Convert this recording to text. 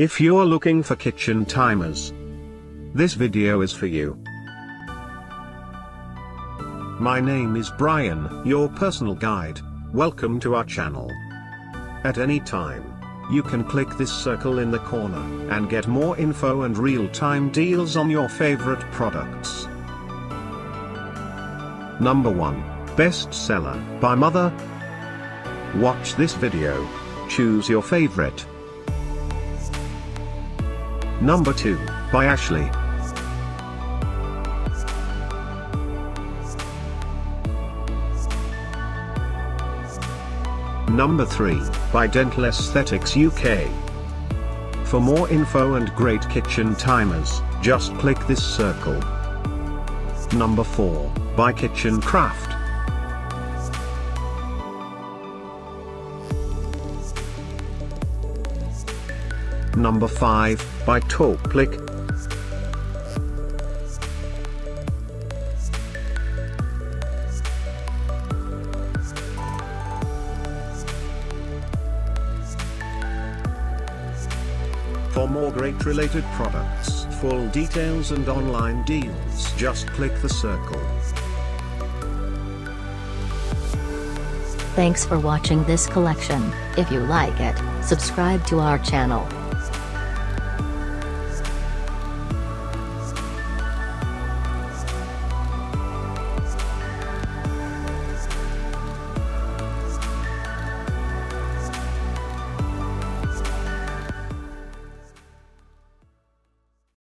If you're looking for kitchen timers, this video is for you. My name is Brian, your personal guide. Welcome to our channel. At any time, you can click this circle in the corner and get more info and real-time deals on your favorite products. Number 1. Bestseller by Mother. Watch this video. Choose your favorite. Number 2, by Ashley. Number 3, by Dental Aesthetics UK. For more info and great kitchen timers, just click this circle. Number 4, by KitchenCraft. Number 5, by TopElek. For more great related products, full details and online deals, just click the circle. Thanks for watching this collection. If you like it, subscribe to our channel.